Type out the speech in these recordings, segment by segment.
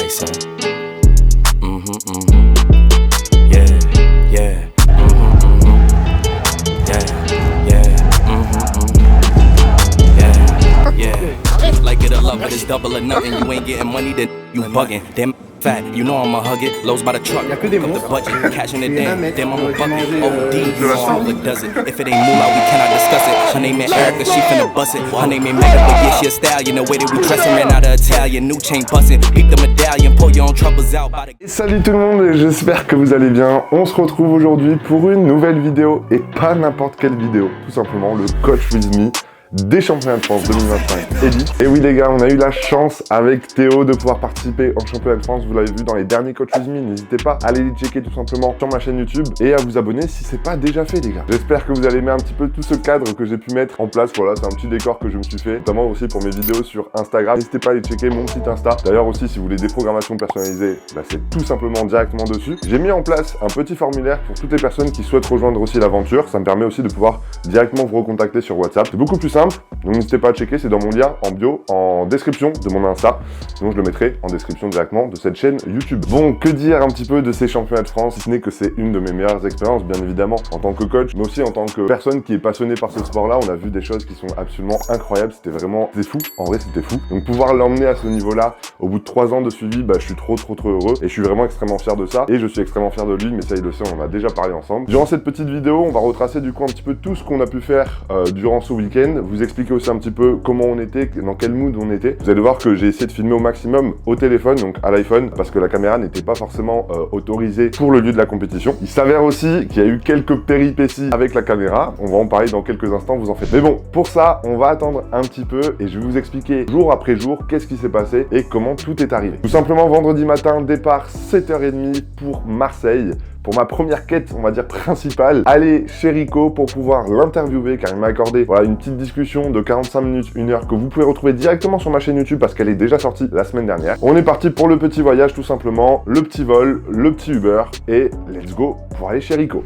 Hey son. Yeah, yeah. Yeah, yeah. Like it or love it, it's double or nothing. You ain't getting money, then you bugging. Damn fat, you know I'ma hug it. Lows by the truck, up the budget, cashing it down. Damn, I'm a bucket. OD, you know all it does it. If it ain't moolah, we cannot discuss it. Her name ain't Erica, she finna bust it. Her name ain't Mega, but yeah, she a stallion. The way that we dressin' ran out of Italian. New chain bustin', beat the medallion, pull your own troubles out by the... Salut tout le monde et j'espère que vous allez bien. On se retrouve aujourd'hui pour une nouvelle vidéo et pas n'importe quelle vidéo. Tout simplement le Coach With Me des championnats de France 2025 Elite. Et oui les gars, on a eu la chance avec Théo de pouvoir participer en championnat de France. Vous l'avez vu dans les derniers Coach With Me. N'hésitez pas à aller les checker tout simplement sur ma chaîne YouTube et à vous abonner si c'est pas déjà fait les gars. J'espère que vous allez aimer un petit peu tout ce cadre que j'ai pu mettre en place. Voilà, c'est un petit décor que je me suis fait, notamment aussi pour mes vidéos sur Instagram. N'hésitez pas à aller checker mon site Insta. D'ailleurs aussi, si vous voulez des programmations personnalisées, c'est tout simplement directement dessus. J'ai mis en place un petit formulaire pour toutes les personnes qui souhaitent rejoindre aussi l'aventure. Ça me permet aussi de pouvoir directement vous recontacter sur WhatsApp. C'est beaucoup plus simple. Donc n'hésitez pas à checker, c'est dans mon lien en bio, en description de mon Insta. Sinon je le mettrai en description directement de cette chaîne YouTube. Bon, que dire un petit peu de ces championnats de France, si ce n'est que c'est une de mes meilleures expériences, bien évidemment, en tant que coach, mais aussi en tant que personne qui est passionnée par ce sport-là. On a vu des choses qui sont absolument incroyables, c'était fou, en vrai c'était fou. Donc pouvoir l'emmener à ce niveau-là, au bout de 3 ans de suivi, je suis trop heureux et je suis vraiment extrêmement fier de ça. Et je suis extrêmement fier de lui, mais ça il le sait, on en a déjà parlé ensemble. Durant cette petite vidéo, on va retracer du coup un petit peu tout ce qu'on a pu faire durant ce week-end, vous expliquer aussi un petit peu comment on était, dans quel mood on était. Vous allez voir que j'ai essayé de filmer au maximum au téléphone, donc à l'iPhone, parce que la caméra n'était pas forcément autorisée pour le lieu de la compétition. Il s'avère aussi qu'il y a eu quelques péripéties avec la caméra. On va en parler dans quelques instants, vous en faites. Mais bon, pour ça, on va attendre un petit peu et je vais vous expliquer jour après jour qu'est-ce qui s'est passé et comment tout est arrivé. Tout simplement, vendredi matin, départ 7h30 pour Marseille. Pour ma première quête, on va dire principale, aller chez Rico pour pouvoir l'interviewer car il m'a accordé une petite discussion de 45 minutes, 1 heure que vous pouvez retrouver directement sur ma chaîne YouTube parce qu'elle est déjà sortie la semaine dernière. On est parti pour le petit voyage tout simplement, le petit vol, le petit Uber et let's go pour aller chez Rico.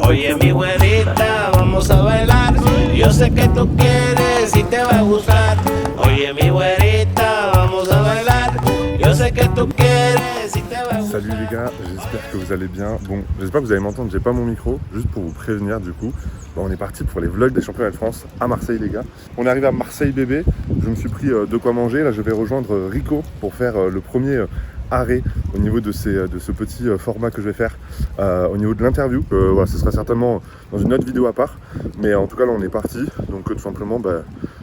Oye mi güerita, vamos a bailar. Yo sé que tú quieres y te va a gustar. Oye mi güerita, vamos a bailar. Yo sé que tú quieres y te va a gustar. Salut les gars, j'espère que vous allez bien. Bon, j'espère que vous allez m'entendre, j'ai pas mon micro, juste pour vous prévenir du coup. Bon, on est parti pour les vlogs des championnats de France à Marseille les gars. On est arrivé à Marseille bébé, je me suis pris de quoi manger. Là je vais rejoindre Rico pour faire le premier arrêt au niveau de ce petit format que je vais faire au niveau de l'interview. Voilà, ce sera certainement dans une autre vidéo à part, mais en tout cas là on est parti, donc tout simplement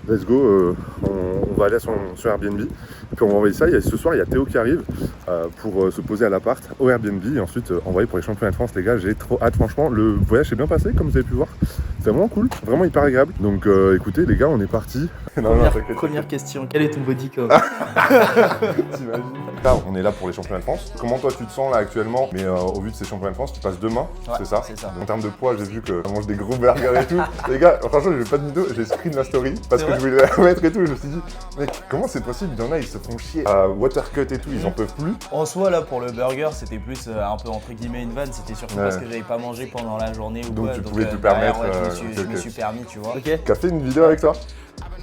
let's go, on va aller sur Airbnb et puis on va envoyer ça. Ce soir il y a Théo qui arrive pour se poser à l'appart au Airbnb et ensuite envoyer pour les championnats de France les gars. J'ai trop hâte, franchement le voyage s'est bien passé comme vous avez pu voir, c'est vraiment cool, vraiment hyper agréable. Donc écoutez les gars, on est parti. Première question, quel est ton body count? T'imagines? Là, on est là pour les championnats de France. Comment toi tu te sens là actuellement? Mais au vu de ces championnats de France, tu passes demain, c'est ça? C'est ça. En termes de poids, j'ai vu que tu manges des gros burgers et tout. Les gars, franchement, j'ai pas de vidéo, j'ai screen la story parce que je voulais la mettre et tout. Je me suis dit, mec, comment c'est possible? Il y en a, ils se font chier. Watercut et tout, ils en peuvent plus. En soi, là, pour le burger, c'était plus un peu entre guillemets une vanne. C'était surtout parce que j'avais pas mangé pendant la journée ou donc quoi. Tu pouvais te permettre. Je me suis permis, tu vois. T'as fait une vidéo avec toi?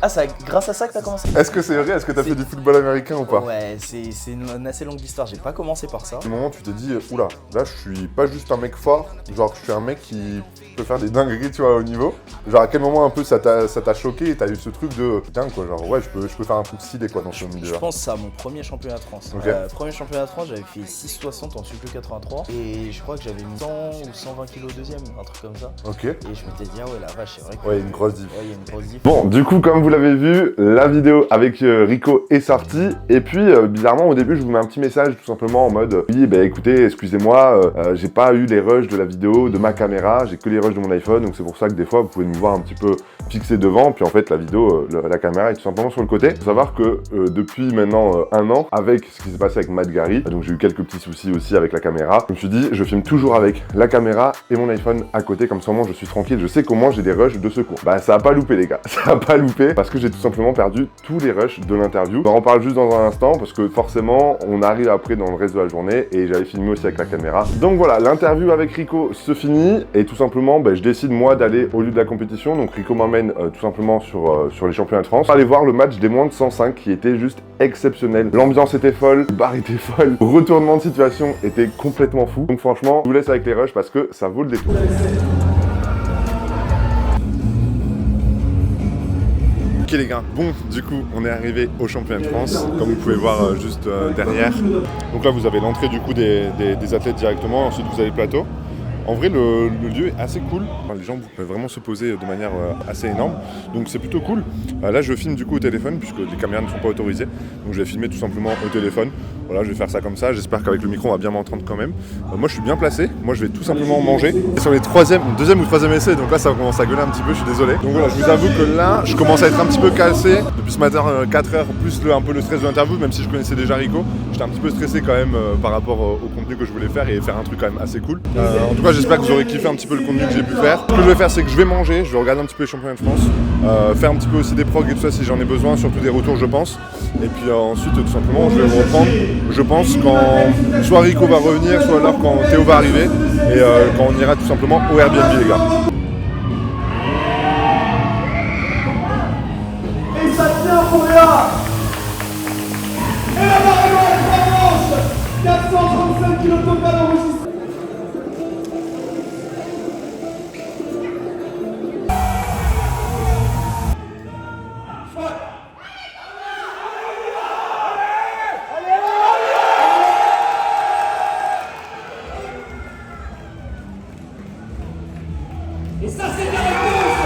Ah, c'est grâce à ça que t'as commencé? Est-ce que c'est vrai? Est-ce que t'as fait du football américain ou pas? Ouais, c'est une assez longue histoire. J'ai pas commencé par ça. À un moment, tu t'es dit, oula, là, je suis pas juste un mec fort, genre, je suis un mec qui peut faire des dingueries, tu vois, au niveau. Genre, à quel moment un peu ça t'a choqué et t'as eu ce truc de putain, quoi, genre, ouais, je peux faire un truc stylé, quoi, dans ce milieu. Je pense que c'est à mon premier championnat de France. Okay. Premier championnat de France, j'avais fait 6,60 en super 83 et je crois que j'avais mis 100 ou 120 kilos deuxième, un truc comme ça. Ok. Et je m'étais dit, ah ouais, la vache, c'est vrai que. Ouais, il y a une grosse diff. Ouais, il y a une grosse diff. Bon, du coup, comme vous l'avez vu, la vidéo avec Rico est sortie. Et puis, bizarrement, au début, je vous mets un petit message tout simplement en mode oui, écoutez, excusez-moi, j'ai pas eu les rushs de la vidéo de ma caméra, j'ai que les rushs de mon iPhone. Donc, c'est pour ça que des fois, vous pouvez me voir un petit peu fixé devant, puis en fait la vidéo, la caméra est tout simplement sur le côté. Faut savoir que depuis maintenant 1 an, avec ce qui s'est passé avec Matt Gary, donc j'ai eu quelques petits soucis aussi avec la caméra, je me suis dit je filme toujours avec la caméra et mon iPhone à côté, comme ça moi je suis tranquille, je sais comment j'ai des rushs de secours. Bah ça a pas loupé les gars, ça a pas loupé parce que j'ai tout simplement perdu tous les rushs de l'interview. On en parle juste dans un instant parce que forcément on arrive après dans le reste de la journée et j'avais filmé aussi avec la caméra. Donc voilà, l'interview avec Rico se finit et tout simplement je décide moi d'aller au lieu de la compétition. Donc Rico m'emmène tout simplement sur les championnats de France, aller voir le match des moins de 105 qui était juste exceptionnel. L'ambiance était folle, le bar était folle, le retournement de situation était complètement fou. Donc franchement, je vous laisse avec les rushs parce que ça vaut le détour. Ok les gars, bon du coup on est arrivé au championnat de France, comme vous pouvez voir juste derrière. Donc là vous avez l'entrée du coup des athlètes directement, ensuite vous avez le plateau. En vrai, le lieu est assez cool. Enfin, les gens peuvent vraiment se poser de manière assez énorme. Donc c'est plutôt cool. Là, je filme du coup au téléphone puisque les caméras ne sont pas autorisées. Donc je vais filmer tout simplement au téléphone. Voilà, je vais faire ça comme ça. J'espère qu'avec le micro, on va bien m'entendre quand même. Moi, je suis bien placé. Moi, je vais tout simplement manger. Et sur les deuxième ou troisième essais, donc là, ça commence à gueuler un petit peu. Je suis désolé. Donc voilà, je vous avoue que là, je commence à être un petit peu cassé. Depuis ce matin, 4 heures, plus un peu le stress de l'interview, même si je connaissais déjà Rico. J'étais un petit peu stressé quand même par rapport au contenu que je voulais faire et faire un truc quand même assez cool. En tout cas, j'espère que vous aurez kiffé un petit peu le contenu que j'ai pu faire. Ce que je vais faire, c'est que je vais manger, je vais regarder un petit peu les championnats de France, faire un petit peu aussi des progs et tout ça si j'en ai besoin, surtout des retours je pense. Et puis ensuite tout simplement je vais me reprendre, je pense quand soit Rico va revenir, soit alors quand Théo va arriver et quand on ira tout simplement au Airbnb les gars. Et ça tient pour Léa. Et la barre est 435 kg total enregistré. Et ça c'est la réponse.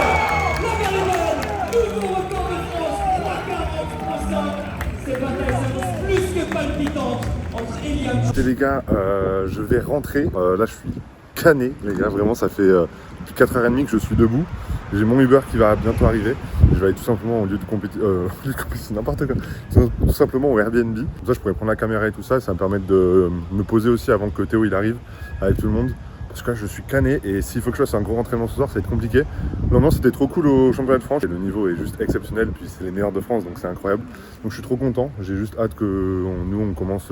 La Garonne, nouveau record de France, 3:40.5. Ces batailles s'annoncent plus que palpitantes entre Eliam. Écoutez les gars, je vais rentrer. Là je suis cané les gars, vraiment ça fait depuis 4h30 que je suis debout. J'ai mon Uber qui va bientôt arriver. Je vais aller tout simplement au lieu de compétition, n'importe quoi, tout simplement au Airbnb. Comme ça je pourrais prendre la caméra et tout ça, ça va me permettre de me poser aussi avant que Théo il arrive avec tout le monde. Parce que là je suis cané et s'il faut que je fasse un gros entraînement ce soir ça va être compliqué. L'ambiance c'était trop cool au championnat de France et le niveau est juste exceptionnel, puis c'est les meilleurs de France donc c'est incroyable. Donc je suis trop content, j'ai juste hâte que nous on commence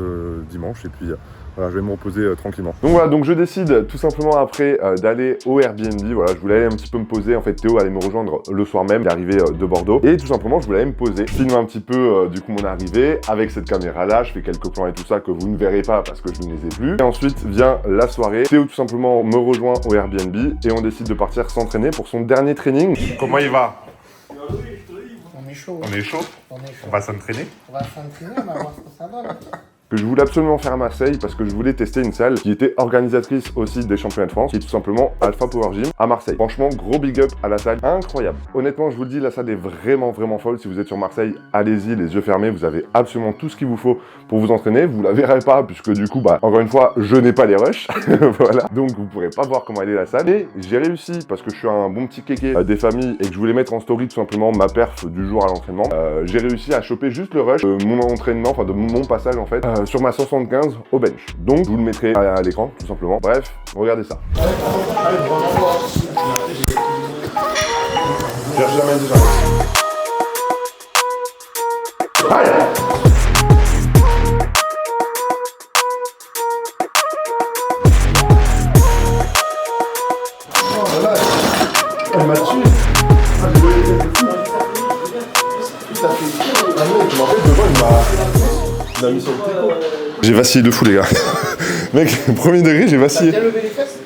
dimanche et puis voilà, je vais me reposer tranquillement. Donc voilà, donc je décide tout simplement après d'aller au Airbnb. Voilà, je voulais aller un petit peu me poser. En fait, Théo allait me rejoindre le soir même. Il est arrivé de Bordeaux. Et tout simplement, je voulais aller me poser. Je filme un petit peu du coup mon arrivée avec cette caméra-là. Je fais quelques plans et tout ça que vous ne verrez pas parce que je ne les ai plus. Et ensuite vient la soirée. Théo tout simplement me rejoint au Airbnb et on décide de partir s'entraîner pour son dernier training. Comment il va? On est chaud. On est chaud. On va s'entraîner. On va s'entraîner, on va voir ce que ça donne. Que je voulais absolument faire à Marseille parce que je voulais tester une salle qui était organisatrice aussi des championnats de France, qui est tout simplement Alpha Power Gym à Marseille. Franchement, gros big up à la salle, incroyable. Honnêtement, je vous le dis, la salle est vraiment folle. Si vous êtes sur Marseille, allez-y, les yeux fermés, vous avez absolument tout ce qu'il vous faut pour vous entraîner. Vous la verrez pas puisque du coup, encore une fois, je n'ai pas les rushs, voilà. Donc vous pourrez pas voir comment elle est la salle. Et j'ai réussi parce que je suis un bon petit kéké des familles et que je voulais mettre en story tout simplement ma perf du jour à l'entraînement. J'ai réussi à choper juste le rush de mon entraînement, enfin de mon passage en fait. Sur ma 175 au bench. Donc je vous le mettrai à l'écran tout simplement. Bref, regardez ça. Elle m'a tué. J'ai vacillé de fou les gars. Mec, premier degré, j'ai vacillé.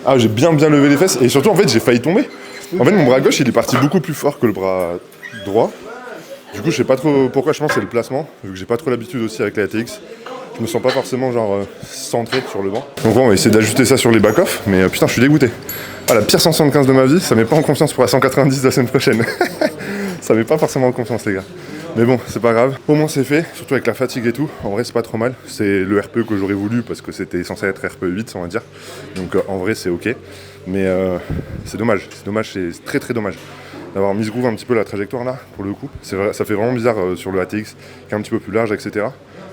Ah, j'ai bien levé les fesses et surtout en fait j'ai failli tomber. En fait mon bras gauche il est parti beaucoup plus fort que le bras droit. Du coup je sais pas trop pourquoi, je pense que c'est le placement, vu que j'ai pas trop l'habitude aussi avec la ATX. Je me sens pas forcément genre centré sur le banc. Donc on va essayer d'ajuster ça sur les back-off, mais putain je suis dégoûté. Ah, la pire 175 de ma vie, ça met pas en confiance pour la 190 de la semaine prochaine. Ça met pas forcément en confiance les gars. Mais bon, c'est pas grave. Au moins c'est fait, surtout avec la fatigue et tout. En vrai, c'est pas trop mal. C'est le RPE que j'aurais voulu parce que c'était censé être RPE 8, on va dire. Donc en vrai, c'est ok. Mais c'est dommage. C'est dommage, c'est très dommage. d'avoir mis groove un petit peu la trajectoire là, pour le coup. C'est vrai, ça fait vraiment bizarre sur le ATX, qui est un petit peu plus large, etc.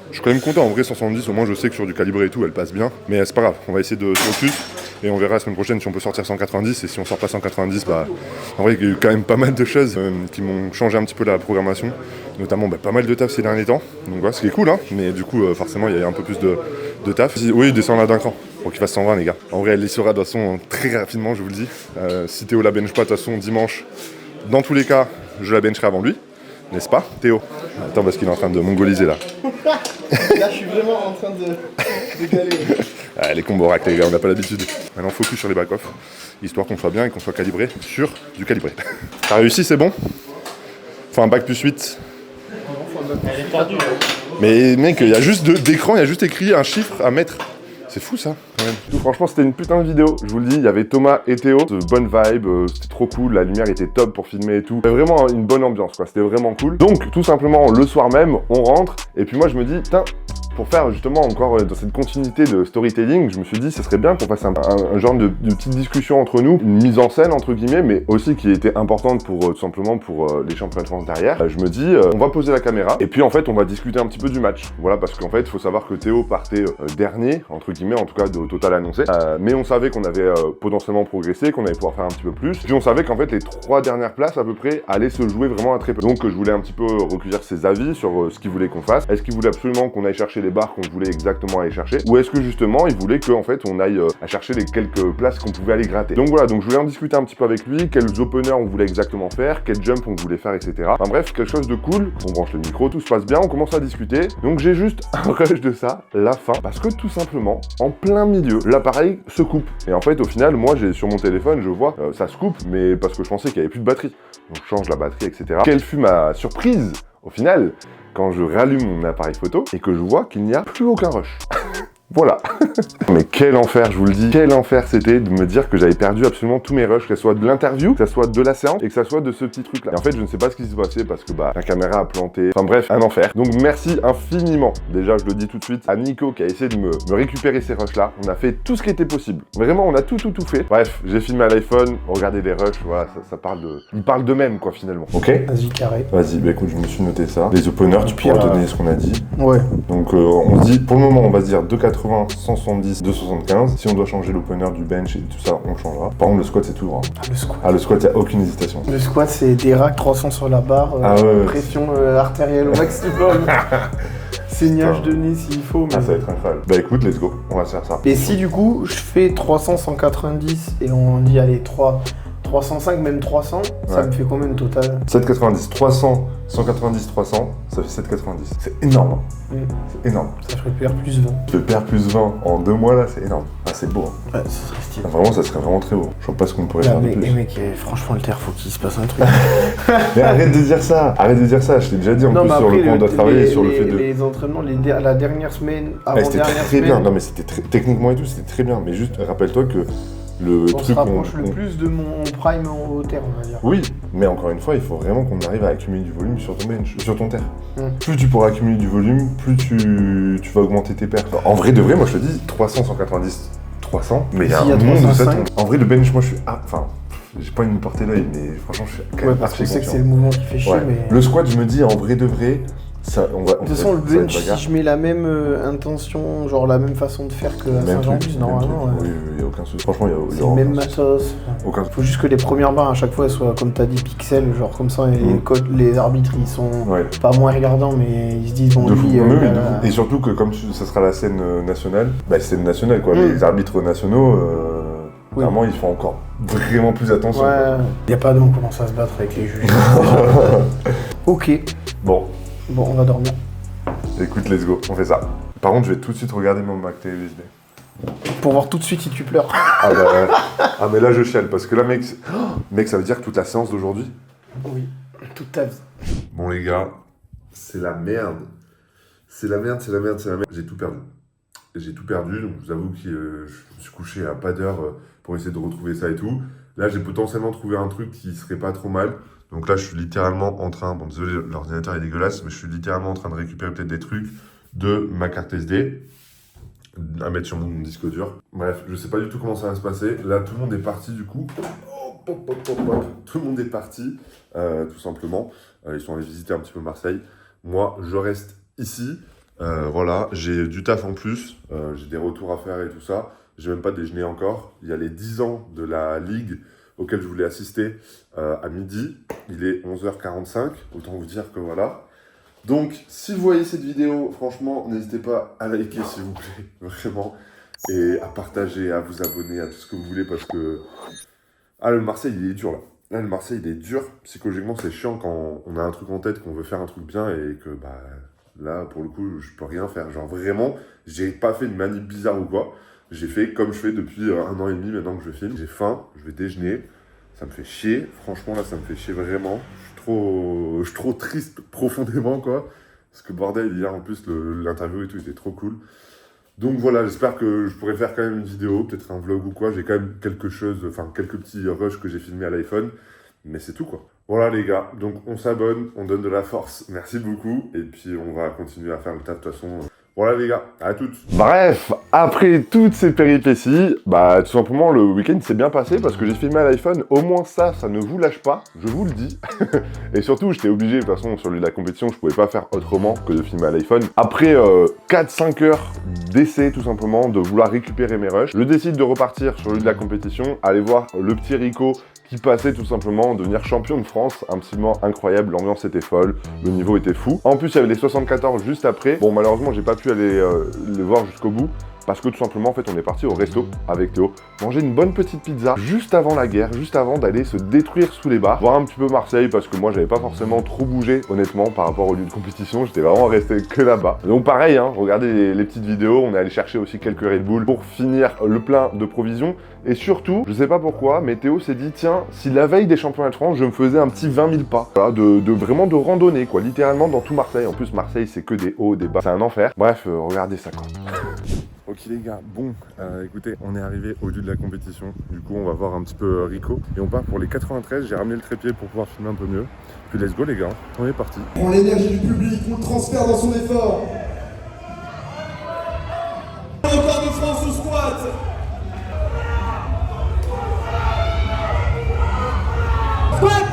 Je suis quand même content, en vrai 170, au moins je sais que sur du calibré et tout, elle passe bien. Mais c'est pas grave, on va essayer de focus. Et on verra la semaine prochaine si on peut sortir 190. Et si on sort pas 190, bah en vrai il y a eu quand même pas mal de choses qui m'ont changé un petit peu la programmation. Notamment pas mal de taf ces derniers temps. Donc voilà, ce qui est cool, hein. Mais du coup forcément il y a un peu plus de taf. Oui, descend là d'un cran. Pour qu'il fasse 120 les gars. En vrai elle y sera de toute façon très rapidement, je vous le dis. Si Théo la bench pas, de toute façon dimanche, dans tous les cas, je la bencherai avant lui. N'est-ce pas Théo? Attends parce qu'il est en train de mongoliser là. Là, je suis vraiment en train de galérer. Ah, les combos rack les gars, on n'a pas l'habitude. Maintenant focus sur les back-off, histoire qu'on soit bien et qu'on soit calibré sur du calibré. T'as réussi, c'est bon? Enfin un bac plus 8. Elle est perdue. Mais mec, il y a juste d'écran, il y a juste écrit un chiffre à mettre. C'est fou ça, quand même. Donc, franchement, c'était une putain de vidéo. Je vous le dis, il y avait Thomas et Théo. Bonne vibe, c'était trop cool. La lumière était top pour filmer et tout. C'était vraiment une bonne ambiance, quoi. C'était vraiment cool. Donc, tout simplement, le soir même, on rentre. Et puis moi, je me dis, putain, pour faire justement encore dans cette continuité de storytelling, je me suis dit, ce serait bien qu'on fasse un genre de petite discussion entre nous, une mise en scène entre guillemets, mais aussi qui était importante pour tout simplement pour les championnats de France derrière. Je me dis, on va poser la caméra et puis en fait, on va discuter un petit peu du match. Voilà, parce qu'en fait, il faut savoir que Théo partait dernier, entre guillemets, en tout cas au total annoncé. Mais on savait qu'on avait potentiellement progressé, qu'on allait pouvoir faire un petit peu plus. Puis on savait qu'en fait, les 3 dernières places à peu près allaient se jouer vraiment à très peu. Donc je voulais un petit peu recueillir ses avis sur ce qu'il voulait qu'on fasse. Est-ce qu'il voulait absolument qu'on aille chercher les barres qu'on voulait exactement aller chercher, ou est-ce que justement il voulait qu'en fait on aille à chercher les quelques places qu'on pouvait aller gratter. Donc voilà, donc je voulais en discuter un petit peu avec lui, quels openers on voulait exactement faire, quel jump on voulait faire, etc. Enfin bref, quelque chose de cool. On branche le micro, tout se passe bien, on commence à discuter. Donc j'ai juste un rush de ça, la fin, parce que tout simplement, en plein milieu, l'appareil se coupe. Et en fait au final, moi j'ai sur mon téléphone, je vois, ça se coupe, mais parce que je pensais qu'il n'y avait plus de batterie. Donc je change la batterie, etc. Quelle fut ma surprise au final quand je rallume mon appareil photo et que je vois qu'il n'y a plus aucun rush. Voilà. Mais quel enfer, je vous le dis, quel enfer c'était de me dire que j'avais perdu absolument tous mes rushs, que ce soit de l'interview, que ce soit de la séance et que ce soit de ce petit truc là. Et en fait je ne sais pas ce qui s'est passé parce que la caméra a planté, enfin bref, un enfer. Donc merci infiniment, déjà je le dis tout de suite, à Nico qui a essayé de me récupérer ces rushs là. On a fait tout ce qui était possible. Vraiment on a tout fait. Bref, j'ai filmé à l'iPhone, regardez les rushs, voilà, ça parle de... Ils parlent d'eux-mêmes quoi finalement. Ok. Vas-y, carré. Vas-y, écoute, je me suis noté ça. Les openers, tu pourras donner ce qu'on a dit. Ouais. Donc on se dit, pour le moment on va se dire 2,80, 170, 2,75. Si on doit changer l'opener du bench et tout ça, on changera. Par contre le squat c'est tout droit. Le squat. Ah le squat, il n'y a aucune hésitation. Le squat, c'est des racks 300 sur la barre, pression artérielle au maximum. Saignage de nez s'il faut. Mais... Ah, ça va être incroyable. Bah écoute, let's go, on va se faire ça. Et si du coup, je fais 300, 190 et on dit allez 305, même 300, ça me fait combien de total? 7,90, 300, 190, 300, ça fait 7,90. C'est énorme. C'est énorme. Ça ferait PR plus 20. Le PR plus 20 en 2 mois là, c'est énorme. Ah, c'est beau. Ouais, ça serait stylé. Ah, vraiment, ça serait vraiment très beau. Je vois pas ce qu'on pourrait faire de plus. Mais mec, franchement, le terre, faut qu'il se passe un truc. Mais arrête de dire ça. Arrête de dire ça. Je t'ai déjà dit en plus sur le point on doit travailler sur le fait de... Les entraînements, la dernière semaine, c'était très bien. Non mais c'était techniquement et tout, c'était très bien. Mais juste, rappelle-toi que on se rapproche le plus de mon prime au terre, on va dire. Oui, mais encore une fois, il faut vraiment qu'on arrive à accumuler du volume sur ton bench, sur ton terre. Plus tu pourras accumuler du volume, plus tu vas augmenter tes perfs. En vrai de vrai, moi je te dis 300, 190, 300, mais il y a un monde de ça. En vrai, le bench, moi je suis... Enfin, j'ai pas envie de me porter l'œil, mais franchement, je suis quand même parce que je sais que c'est le mouvement qui fait chier, mais... Le squat, je me dis, en vrai de vrai... Ça, de toute façon, le bench, si je mets la même intention, genre la même façon de faire que à Saint-Jean-Baptiste, normalement. Oui, il n'y a aucun souci. Franchement, il y a c'est le même matos. Aucun... Faut juste que les premières barres à chaque fois soient, comme t'as dit, pixels, genre comme ça, les arbitres ils sont pas moins regardants, mais ils se disent bon, lui. Et surtout que comme ça sera la scène nationale, scène nationale quoi, les arbitres nationaux. Vraiment, ils font encore vraiment plus attention. Ouais, il n'y a pas de on commence à se battre avec les juges. Ok. Bon, on va dormir. Écoute, let's go, on fait ça. Par contre, je vais tout de suite regarder mon Mac télé USB. Pour voir tout de suite si tu pleures. Ah mais là je chiale, parce que là mec, ça veut dire que toute la séance d'aujourd'hui. Oui, toute ta vie. Bon les gars, c'est la merde. C'est la merde. J'ai tout perdu. Donc je vous avoue que je me suis couché à pas d'heure pour essayer de retrouver ça et tout. Là j'ai potentiellement trouvé un truc qui serait pas trop mal. Donc là, je suis littéralement en train... Bon, désolé, l'ordinateur est dégueulasse, mais je suis littéralement en train de récupérer peut-être des trucs de ma carte SD à mettre sur mon disque dur. Bref, je sais pas du tout comment ça va se passer. Là, tout le monde est parti du coup. Oh Tout le monde est parti, tout simplement. Ils sont allés visiter un petit peu Marseille. Moi, je reste ici. Voilà, j'ai du taf en plus. J'ai des retours à faire et tout ça. J'ai même pas déjeuné encore. Il y a les 10 ans de la Ligue auquel je voulais assister à midi. Il est 11h45. Autant vous dire que voilà. Donc, si vous voyez cette vidéo, franchement, n'hésitez pas à liker, s'il vous plaît. Vraiment. Et à partager, à vous abonner, à tout ce que vous voulez, parce que... Ah, le Marseille, il est dur, là. Là, le Marseille, il est dur. Psychologiquement, c'est chiant quand on a un truc en tête, qu'on veut faire un truc bien, et que, bah... Là, pour le coup, je peux rien faire. Genre, vraiment, j'ai pas fait une manip bizarre ou quoi. J'ai fait comme je fais depuis 1 an et demi, maintenant que je filme. J'ai faim, je vais déjeuner. Ça me fait chier. Franchement, là, ça me fait chier vraiment. Je suis trop triste profondément, quoi. Parce que bordel, hier, en plus, l'interview et tout était trop cool. Donc voilà, j'espère que je pourrai faire quand même une vidéo, peut-être un vlog ou quoi. J'ai quand même quelque chose, enfin quelques petits rushs que j'ai filmés à l'iPhone. Mais c'est tout quoi. Voilà les gars, donc on s'abonne, on donne de la force. Merci beaucoup. Et puis on va continuer à faire le tas de toute façon. Voilà les gars, à toutes. Bref, après toutes ces péripéties, bah tout simplement le week-end s'est bien passé parce que j'ai filmé à l'iPhone. Au moins ça ne vous lâche pas, je vous le dis. Et surtout, j'étais obligé, de toute façon, sur de la compétition, je pouvais pas faire autrement que de filmer à l'iPhone. Après 4-5 heures d'essai, tout simplement, de vouloir récupérer mes rushs, je décide de repartir sur de la compétition, aller voir le petit Rico qui passait tout simplement devenir champion de France. Absolument incroyable, l'ambiance était folle, le niveau était fou. En plus, il y avait les 74 juste après. Bon, malheureusement, j'ai pas pu aller les voir jusqu'au bout. Parce que tout simplement, en fait, on est parti au resto avec Théo, manger une bonne petite pizza juste avant la guerre, juste avant d'aller se détruire sous les bars, voir un petit peu Marseille parce que moi, j'avais pas forcément trop bougé, honnêtement, par rapport au lieu de compétition. J'étais vraiment resté que là-bas. Donc pareil, hein, regardez les petites vidéos. On est allé chercher aussi quelques Red Bull pour finir le plein de provisions. Et surtout, je sais pas pourquoi, mais Théo s'est dit, tiens, si la veille des championnats de France, je me faisais un petit 20 000 pas, voilà, vraiment de randonnée, quoi, littéralement dans tout Marseille. En plus, Marseille, c'est que des hauts, des bas, c'est un enfer. Bref, regardez ça, quoi. Ok les gars, bon, écoutez, on est arrivé au lieu de la compétition. Du coup, on va voir un petit peu Rico. Et on part pour les 93, j'ai ramené le trépied pour pouvoir filmer un peu mieux. Puis let's go les gars, on est parti. On prend l'énergie du public, on le transfère dans son effort. Record de France au squat. Squat.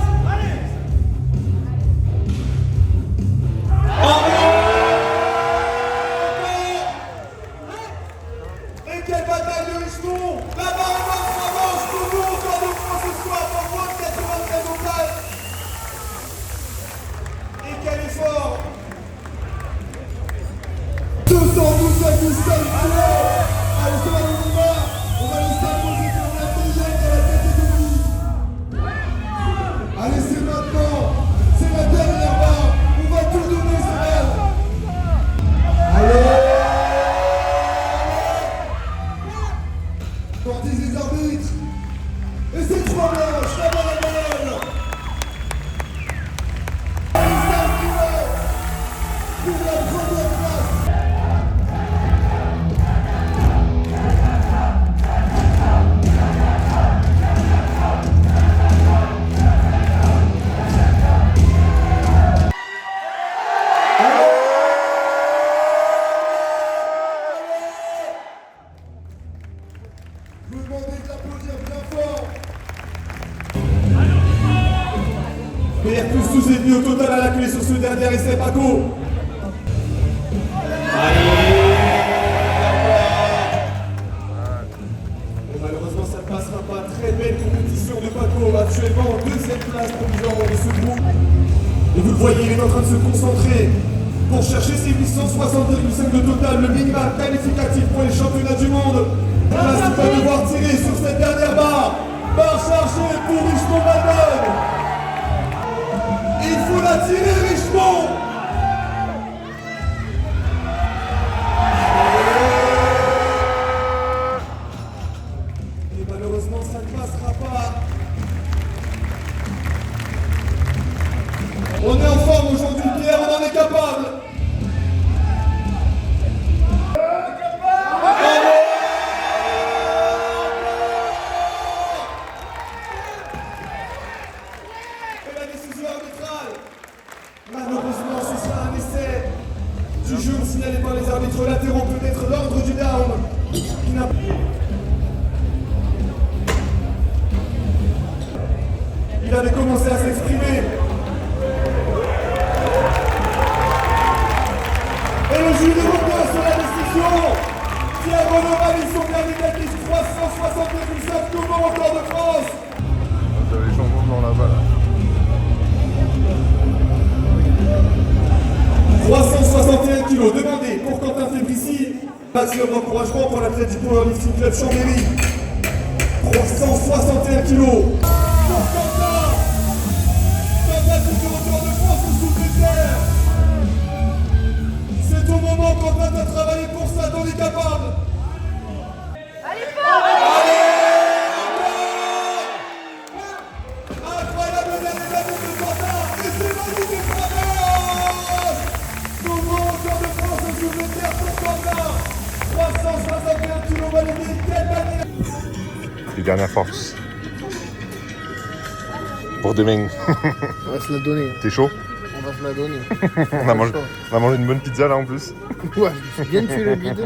PR plus tous est venu au total à la clé sur ce dernier essai, Paco. Malheureusement, ça ne passera pas. Très belle compétition de Paco, actuellement en 2e place provisoire de ce groupe. Et vous le voyez, il est en train de se concentrer pour chercher ses 860,5 de total, le minimum qualificatif pour les championnats du monde. Là, il va devoir tirer sur cette dernière barre. Barre chargée pour Richemont-Valbonne. Il faut la tirer, Richemont. Et malheureusement, ça ne passera pas. On est en forme aujourd'hui, Pierre, on en est capable. Malheureusement, ce sera un essai du jeu signalé par les arbitres latéraux, peut-être l'ordre du down. avait commencé à s'exprimer. Et le jury revient sur la décision. Thiago Nova, son qualificatif 360,5 tours au Tour de France. Vous avez les changements là-bas là. 361 kilos demandés pour Quentin Fébricy. Maximum d'encouragement pour l'athlète du Powerlifting Club Chambéry. 361 kilos pour Quentin. Quentin qui se retourne de France au souffle de terre. C'est au moment Quentin t'as travaillé pour ça, t'en es capable. Allez fort. Incroyable dernier d'amour de Quentin. Et c'est Manu qui traverse. Nouveau record de France au souffle de terre pour Quentin. 361 kilos validés, quelle manière. Les dernières forces. Pour demain. On va se la donner. T'es chaud? On va se la donner. on a mangé une bonne pizza là en plus. Ouais, je viens de tuer le bide.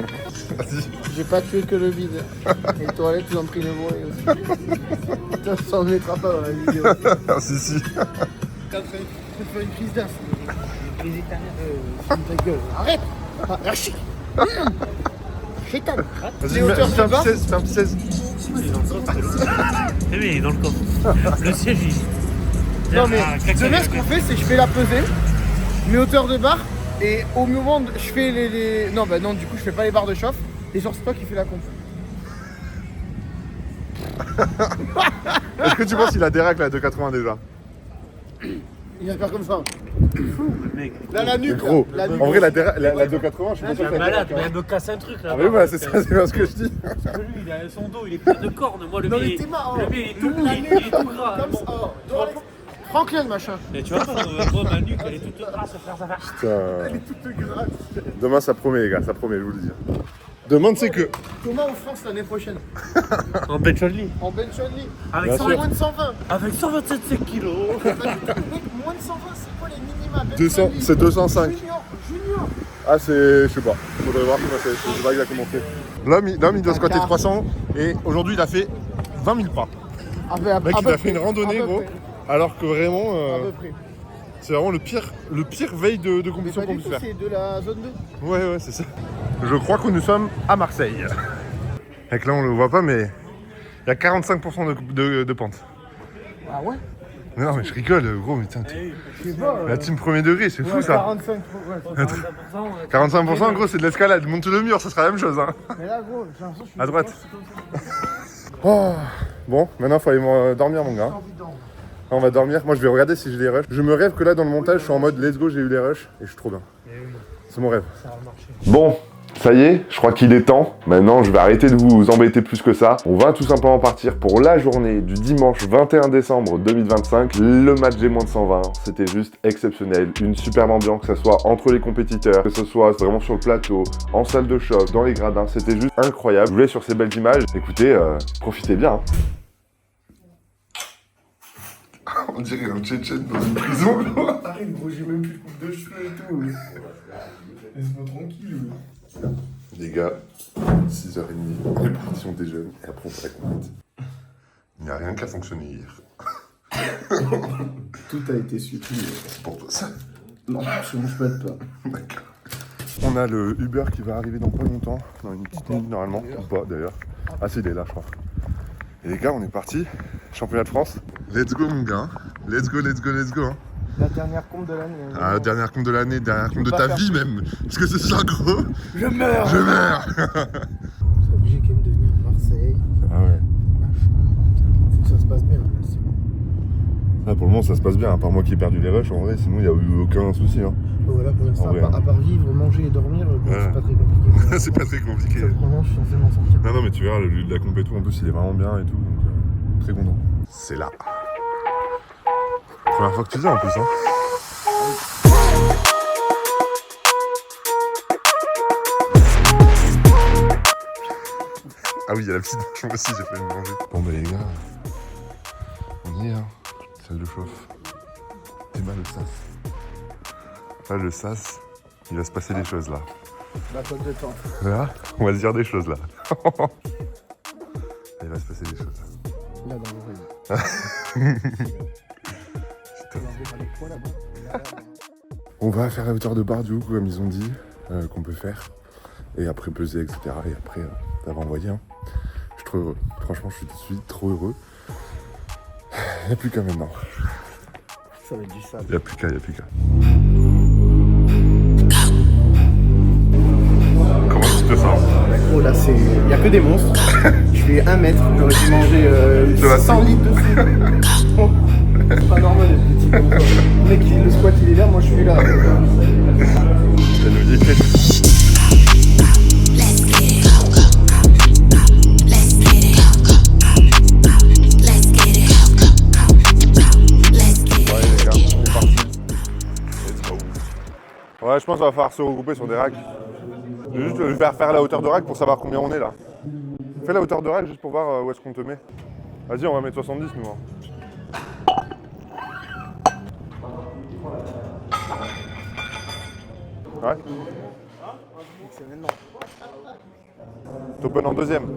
Vas-y. J'ai pas tué que le bide. Les toilettes, ils ont pris le volet aussi. Putain, ça ne mettra pas dans la vidéo. Si. Quand tu fais une crise d'as. Une crise éternelle de ta gueule. Arrête. Lâchez. Chétan. Vas-y, fais un petit 16. Eh oui, il est dans le coffre. Le siège, il... Non mais, ce mec, ce qu'on fait, c'est que je fais la pesée, je mets hauteur de barre, et au moment, je fais les... Non, bah non, du coup, je fais pas les barres de chauffe, et genre, c'est toi qui fais la compte. Est-ce que tu penses qu'il a des règles à 2,80 déjà? Il va faire comme ça. Le mec. Là, la nuque, Gros, là. La nuque. en vrai, la 2,80, je suis pas Il sûr est que la malade, mais elle me casse un truc là. Ah oui, voilà, c'est ça, c'est bien ce que je dis. Parce que lui, il a son dos, il est plein de cornes. Moi, le Non, mien, mais t'es marrant. le mien, il est tout mou, il est tout gras. Comme ça. Oh, Franklin, machin. Et tu vois pas, moi, ma nuque, elle est toute grasse, frère, ça va. Putain. Demain, ça promet, les gars, ça promet, je vous le dis. Demain, tu sais que. Thomas en France l'année prochaine. En bench only. En bench only. Avec, Bien 100 sûr. Moins de 120. avec 127 kilos. Mec, moins de 120, c'est quoi les minima? Bench 200, only. c'est 205. Junior. Ah, c'est. Je sais pas. Faudrait voir comment c'est. Je sais pas exactement fait. L'homme, il doit squatter 300 et aujourd'hui, il a fait 20 000 pas. Ah, ben, Le mec, il a fait une randonnée, à peu gros. près. Alors que vraiment, À peu près. c'est vraiment le pire veille de Mais compétition pas qu'on du puisse tout, faire. c'est de la zone 2. Ouais, c'est ça. Je crois que nous sommes à Marseille. Donc là, on le voit pas, mais il y a 45% de pente. Ah ouais? Non, mais je rigole, gros, mais tiens, Je sais pas. la team premier degré, c'est fou ça. 45, ouais. 45%, gros, c'est de l'escalade. Monte le mur, ça sera la même chose. Hein. Mais là, gros, j'ai l'impression que je suis. À droite. Oh. Bon, maintenant, il faut aller dormir, mon gars. On va dormir. Moi, je vais regarder si j'ai les rushs. Je me rêve que là, dans le montage, je suis en mode let's go, j'ai eu les rushs et je suis trop bien. C'est mon rêve. Bon, ça y est, je crois qu'il est temps. Maintenant, je vais arrêter de vous embêter plus que ça. On va tout simplement partir pour la journée du dimanche 21 décembre 2025. Le match des moins de 120, c'était juste exceptionnel. Une superbe ambiance, que ce soit entre les compétiteurs, que ce soit vraiment sur le plateau, en salle de choc, dans les gradins. C'était juste incroyable. Je voulais sur ces belles images. Écoutez, profitez bien. Hein. On dirait un Tchétchène dans une prison. Arrête, gros, j'ai même plus de coupe de cheveux et tout. Laisse-moi tranquille. Les gars, 6h30, on est parti, on déjeune et après on fait la compète. Il n'y a rien qui a fonctionné hier. Tout a été supprimé. C'est pour toi ça. Non, je ne pète pas. D'accord. On a le Uber qui va arriver dans pas longtemps, dans une petite minute normalement, ou pas d'ailleurs. Ah si, il est là je crois. Et les gars, on est parti, championnat de France. Let's go mon gars, let's go. Hein. La dernière compte de l'année. Ah, dernière compte de l'année, dernière compte de ta vie même. Parce que c'est ça gros. Je meurs. Je meurs. C'est obligé quand même de venir à Marseille. Ah ouais. Machin. Faut que ça se passe bien. Là, c'est bon. Ah, pour le moment ça se passe bien, à part moi qui ai perdu les rushs, en vrai sinon il n'y a eu aucun souci. Hein. Voilà, pour l'instant, En vrai, à part vivre, manger et dormir, c'est pas très compliqué. C'est pas très compliqué. Vraiment, je suis censé m'en sortir. Non mais tu verras, le lieu de la compé et tout, en plus il est vraiment bien et tout, donc très content. C'est là. Première fois que tu viens en plus hein. Ah oui, il y a la petite marche, moi aussi j'ai failli me manger. Bon bah les gars, on y est hein, salle de chauffe. Et bah le sas. Là le sas, il va se passer des choses là. La côte de temps. Là, on va se dire des choses là. Il va se passer des choses. Là, dans l'oreille. On va faire la hauteur de barre du coup, comme ils ont dit, qu'on peut faire. Et après peser, etc. Et après, ça va envoyer. Hein. Je suis trop heureux. Franchement, je suis trop heureux. Il n'y a plus qu'à maintenant. Ça va être du sale. Il n'y a plus qu'à, Comment tu te sens? Oh là, c'est. Il n'y a que des monstres. Je fais 1 mètre, j'aurais dû manger 100 litres de fruits. C'est pas normal, les petits comme ça. Le mec, le squat, il est là, moi je suis là. Ça nous dit fait. Ouais, je pense qu'on va falloir se regrouper sur des racks. Je vais juste faire la hauteur de rack pour savoir combien on est là. Fais la hauteur de rack juste pour voir où est-ce qu'on te met. Vas-y, on va mettre 70 nous. Hein. Ouais. T'open en deuxième.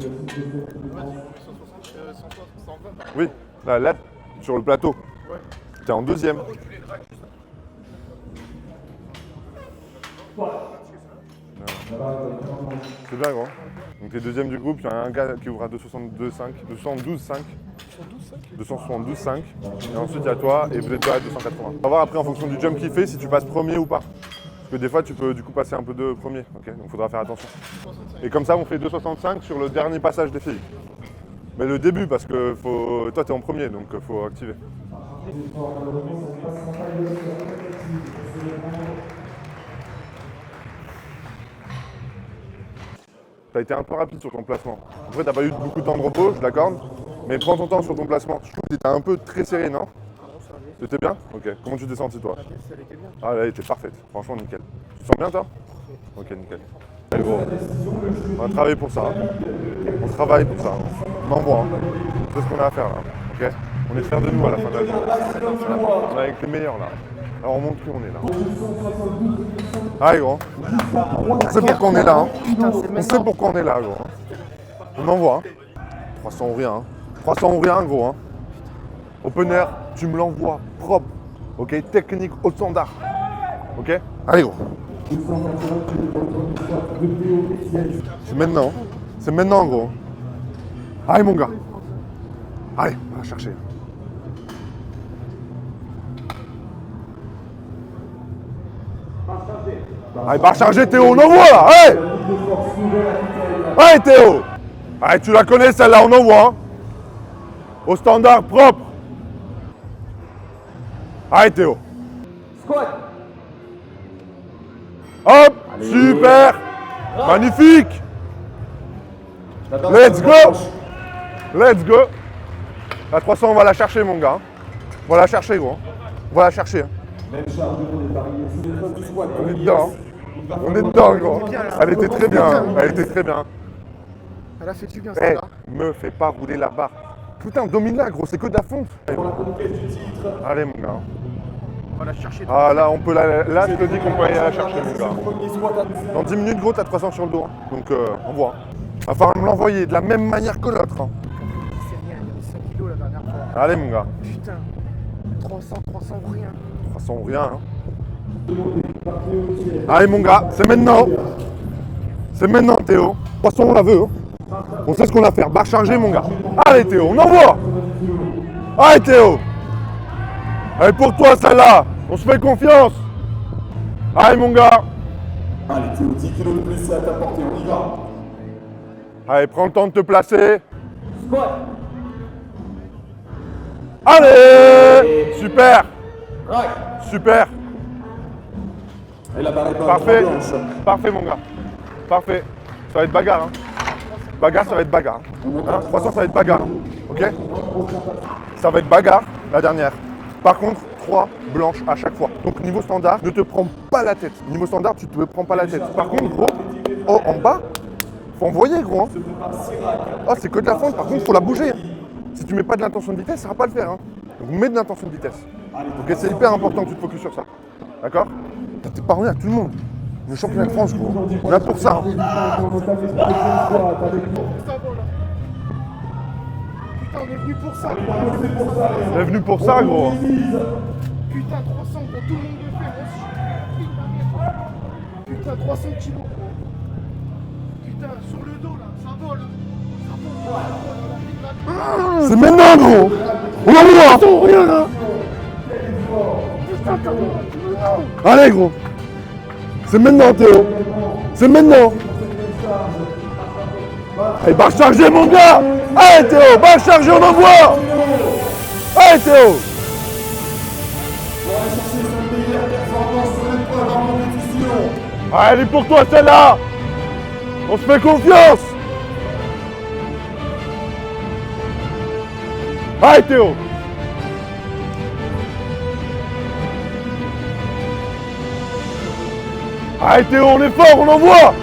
Oui, là, sur le plateau. T'es en deuxième. C'est bien gros. Donc t'es deuxième du groupe, il y a un gars qui ouvre à 272,5. Et ensuite il y a toi et vous êtes deux à 280. On va voir après en fonction du jump qu'il fait si tu passes premier ou pas. Parce que des fois tu peux du coup passer un peu de premier. Okay, donc il faudra faire attention. Et comme ça on fait 2,65 sur le dernier passage des filles. Mais le début parce que toi t'es en premier donc faut activer. T'as été un peu rapide sur ton placement. Après, t'as pas eu beaucoup de temps de repos, je l'accorde. Mais prends ton temps sur ton placement. Je trouve que t'étais un peu très serré, non? C'était bien? Ok. Comment tu t'es senti, toi? Ah, là, elle était parfaite. Franchement, nickel. Tu te sens bien, toi? Ok, nickel. Allez, gros. On va travailler pour ça. On travaille pour ça. On envoie. Hein. C'est ce qu'on a à faire, là. Ok? On est fiers de nous à la fin de la journée. On est avec les meilleurs, là. Alors, on montre qui on est, là. Allez, gros. On sait pourquoi on est là. Hein. On sait pourquoi on est là, gros. On envoie. Hein. 300 ou rien. Hein. 300 ou rien, gros. Hein. Open air, tu me l'envoies propre. Ok, technique au standard. Ok. Allez, gros. C'est maintenant. C'est maintenant, gros. Allez, mon gars. Allez, on va chercher. Allez, barre chargée, Théo, on envoie là. Allez, allez Théo. Allez, tu la connais celle-là, on envoie. Hein. Au standard propre. Allez Théo. Squat. Hop, super. Magnifique. Let's go. Let's go. La 300, on va la chercher, mon gars. On va la chercher, gros. On va la chercher. Hein. On est dedans. On est dedans, gros. Elle était très bien. Elle était très bien. Elle a fait du bien, ça. Hey, me fais pas rouler la barre. Putain, domine là, gros, c'est que de la fonte. Allez, mon gars. On va la chercher. Ah, là, on peut la. Là, je te dis qu'on peut aller la chercher, mon gars. Dans 10 minutes, gros, t'as 300 sur le dos. Hein. Donc, on voit. Va falloir me l'envoyer de la même manière que l'autre. Hein. C'est rien, il y avait 5 kilos la dernière fois. Allez, mon gars. Putain. 300 ou rien. 300 ou rien. Hein. Allez, mon gars, c'est maintenant. C'est maintenant, Théo. 300, on la veut. Hein. On sait ce qu'on a à faire. Barre chargée, mon gars. Allez, Théo, on envoie. Allez, Théo. Allez, pour toi, celle-là. On se fait confiance. Allez, mon gars. Allez, Théo, 10 kilos de plus, c'est à ta portée, on y va. Allez, prends le temps de te placer. Squat. Allez. Super. Right. Super. Et la barre est pas Parfait. blanche. Parfait, mon gars. Parfait. Ça va être bagarre. Hein. Bagarre, ça va être bagarre. Hein, 300, ça va être bagarre. Ok? Ça va être bagarre, la dernière. Par contre, 3 blanches à chaque fois. Donc, niveau standard, ne te prends pas la tête. Niveau standard, tu ne te prends pas la tête. Par contre, gros, oh, en bas, faut envoyer, gros. Hein. Oh, c'est que de la fente. Par contre, il faut la bouger. Si tu mets pas de l'intention de vitesse, ça ne va pas le faire. Hein. Donc, mets de l'intention de vitesse. Donc, c'est hyper important que tu te focuses sur ça. D'accord? T'es pas rien à tout le monde. Le championnat de France, gros. On est là pour ça. Hein. Putain, on est venu pour ça. On est venu pour ça, gros. Putain, 300, gros, tout le monde le fait, moi aussi. Putain, 300 kilos. Putain, sur le dos, là, ça vole. C'est maintenant, gros. On va voir. Attends, rien là. Allez, gros. C'est maintenant, Théo. C'est maintenant. Allez, barre chargée, mon gars. Allez, Théo, barre chargée, on envoie. Allez, Théo. Allez, pour toi, celle-là. On se fait confiance. Allez, Théo. Allez, Théo, on est fort, on envoie.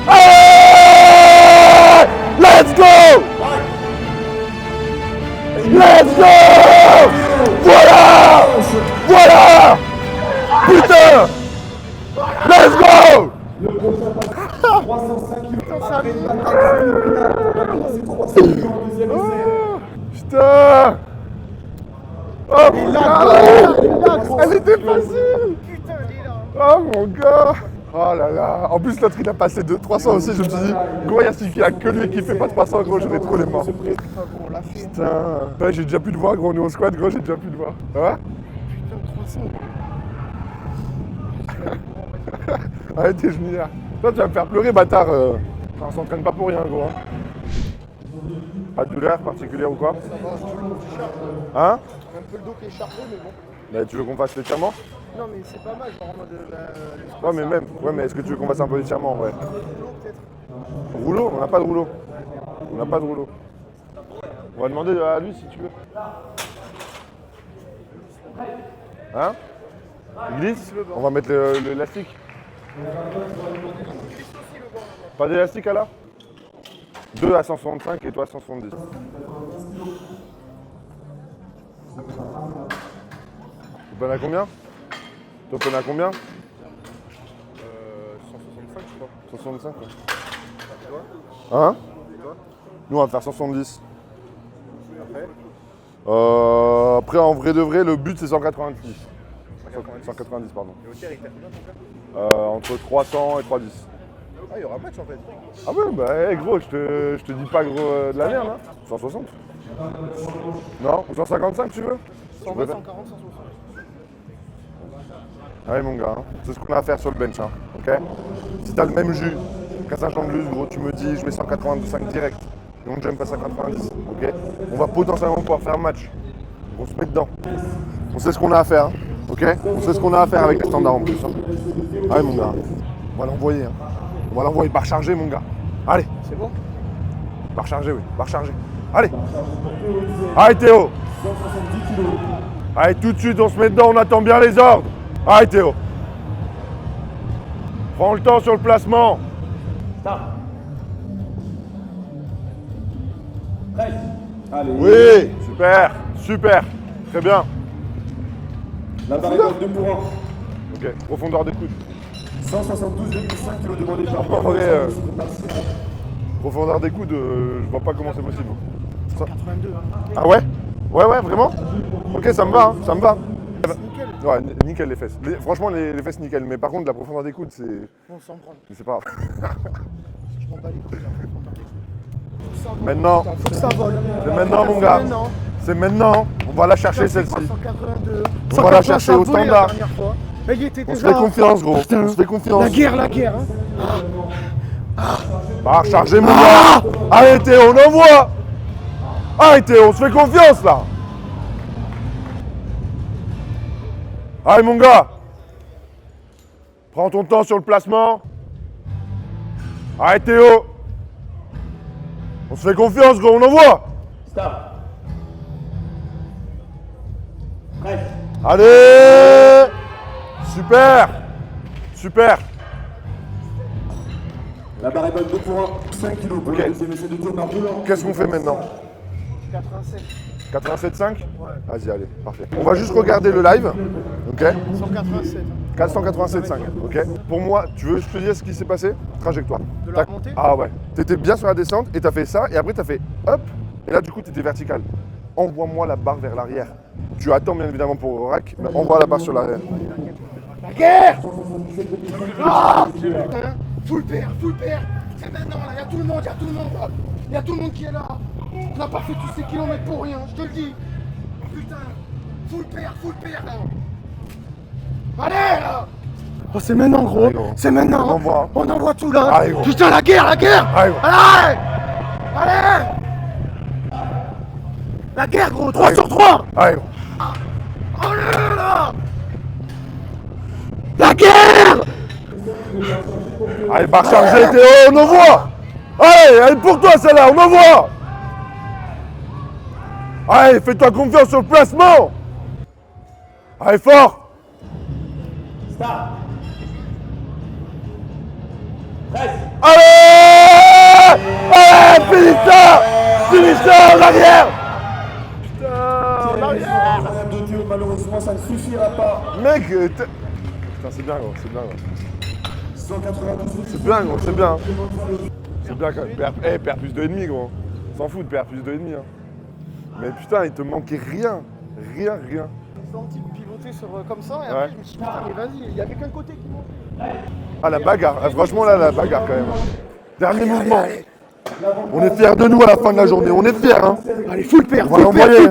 Allez, let's go. Let's go. Voilà. Voilà. Putain. Let's go. Putain. Oh mon gars. Elle était facile. Oh mon gars. Oh là là. En plus l'autre il a passé de 300 aussi. Je me suis dit, gros, il y a que lui qui fait pas 300, gros, j'aurais trop les morts. Putain. Ouais, j'ai déjà plus de voix, gros, nous au squad, gros, j'ai déjà plus de voix. Ouais. Arrêtez, je m'y ai. Toi, tu vas me faire pleurer, bâtard. On s'entraîne pas pour rien, gros. Pas de douleur particulière ou quoi? Hein? Un peu le dos qui est chargé, mais bon. Mais tu veux qu'on fasse l'étirement? Non, mais c'est pas mal, genre en mode. Ouais, mais même. Ouais, mais est-ce que tu veux qu'on fasse un peu d'étirement en vrai? Rouleau? On n'a pas de rouleau. On n'a pas de rouleau. On va demander à lui si tu veux. Hein? Il glisse? On va mettre l'élastique. Pas d'élastique à là? 2 à 165 et toi à 170. Tu en as combien? Tu en as combien? 165 je crois. 165 ouais. Hein? Nous on va faire 170. Après en vrai de vrai le but c'est 190. 190 pardon. Et au tiers, il fait combien ton entre 300 et 310. Ah, il y aura match en fait. Ah ouais bah hey, gros je te dis pas gros de la merde hein. 160. Non? Ou 155 tu veux? 120, 140, 160. Ouais mon gars, hein. C'est ce qu'on a à faire sur le bench, hein. Ok? Si t'as le même jus qu'à Saint-Jean-de-Luz, gros, tu me dis je mets 185 direct. Et on jump à 190, ok? On va potentiellement pouvoir faire un match. On se met dedans. On sait ce qu'on a à faire, hein. Ok? On sait ce qu'on a à faire avec les standards en plus. Hein. Allez mon gars, on va l'envoyer. Hein. On va l'envoyer par chargé mon gars. Allez. C'est bon? Par chargé, oui, par chargé. Allez. Allez Théo. Allez tout de suite, on se met dedans, on attend bien les ordres. Allez Théo. Prends le temps sur le placement. Allez. Oui, super, super. Très bien. La barrière 2 pour 1. Ok, profondeur des coudes. 172,5 kg demandé par En vrai, profondeur des coudes, je vois pas comment c'est possible. 82. Ah ouais? Ouais, ouais, vraiment? Ok, ça me va, hein, ça me va. Ouais, nickel les fesses. Franchement, les fesses nickel. Mais par contre, la profondeur des coudes, c'est. On s'en prend. Mais c'est pas grave. Je prends pas les coups. Maintenant. Faut que ça vole. C'est maintenant, mon gars. C'est maintenant. On va la chercher celle-ci. 182. On va la chercher au standard. On se fait confiance, gros. On se fait confiance. La guerre, hein. Bah, chargez mon gars. Allez, Théo, on envoie. Allez, Théo, on se fait confiance là. Allez, mon gars. Prends ton temps sur le placement. Allez, Théo. On se fait confiance, gros, on envoie. Stop. Prêt. Allez. Super. Super. La barre est bonne 2 pour 1. 5 kg pour le deuxième essai de tour par Boulan. Qu'est-ce qu'on fait maintenant? 87,5 Ouais. Vas-y, allez, parfait. On va juste regarder le live. Ok. 187. 487,5. Ok. Pour moi, tu veux que je te dise ce qui s'est passé? Trajectoire. De la remontée? Ah ouais. T'étais bien sur la descente et t'as fait ça et après t'as fait hop Et là, du coup, tu étais vertical. Envoie-moi la barre vers l'arrière. Tu attends bien évidemment pour le rack, mais envoie la barre sur l'arrière. La guerre. Full pair. C'est maintenant là, il y a tout le monde là. Il y a tout le monde qui est là. On n'a pas fait tous ces kilomètres pour rien, je te le dis. Putain, full pair là. Allez là. Oh c'est maintenant gros, Allez, gros. c'est maintenant. On envoie tout là. Allez, gros. Putain la guerre. Allez, gros. Allez. La guerre gros, 3 sur 3. Allez, gros. Allez là. La guerre. Allez, barre chargée, Théo, on envoie. Allez, elle est pour toi celle-là, on envoie. Allez, fais-toi confiance sur le placement. Allez, fort. Allez. Allez, finis ça en arrière. Putain, en arrière. De Théo, malheureusement, ça ne suffira pas. Mec, putain, c'est bien, gros, c'est bien, gros. 192. C'est bien, gros, c'est bien. C'est bien quand même. Perd plus de ennemis, gros. S'en fout de perdre plus de ennemis. Hein. Mais putain, il te manquait rien. Rien. J'ai senti pivoter sur comme ça et Ouais. après je me suis dit putain mais vas-y, il y avait qu'un côté qui montait. Ah, la bagarre. Ah, franchement, là, la bagarre quand même. Dernier mouvement. On est fiers de nous à la fin de la journée. On est fiers, hein. Allez, full pair, On va l'envoyer. allez.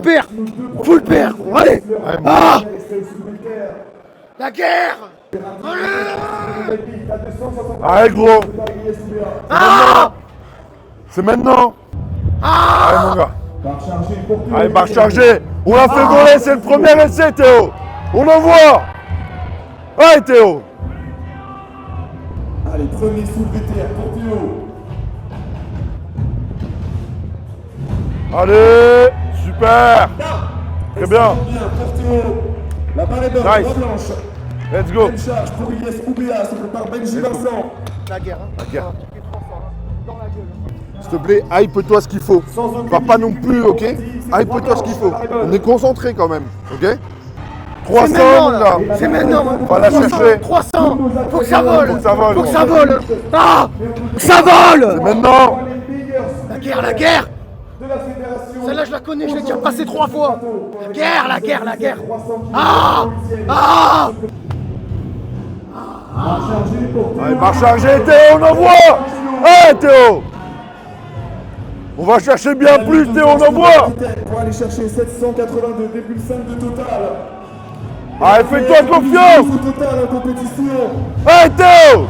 Ouais, Ah. La guerre. Allez, gros. C'est maintenant. Allez, mon gars. Allez, barre chargée. On l'a fait voler, c'est le premier essai, Théo. On envoie. Allez, Théo. Allez, premier soulevé terre pour Théo. Allez. Super. Très bien. Bien pour Théo. La barre est bonne, Nice. droite blanche. Let's go. Une charge pour Ilyes Oubéa, se prépare Benji Vincent. La guerre, hein. La guerre. Dans la gueule. S'il te plaît, hype-toi ce qu'il faut. Va pas non plus, ok? Hype-toi ce qu'il faut. On est concentré quand même, ok? 300, mon gars. C'est maintenant. On va la chercher. 300. Faut que ça vole. Faut que ça vole. Faut que ça vole. Ah. Ça vole. Maintenant. La guerre. Celle-là je la connais, je l'ai déjà passée 3 fois. La guerre. Ah. Allez, barre chargée, Théo, on envoie. Allez, Théo. On va chercher bien plus, Théo, on envoie. Pour aller chercher 782,5 de total. Allez, fais-toi confiance. Au total en compétition. Allez, Théo.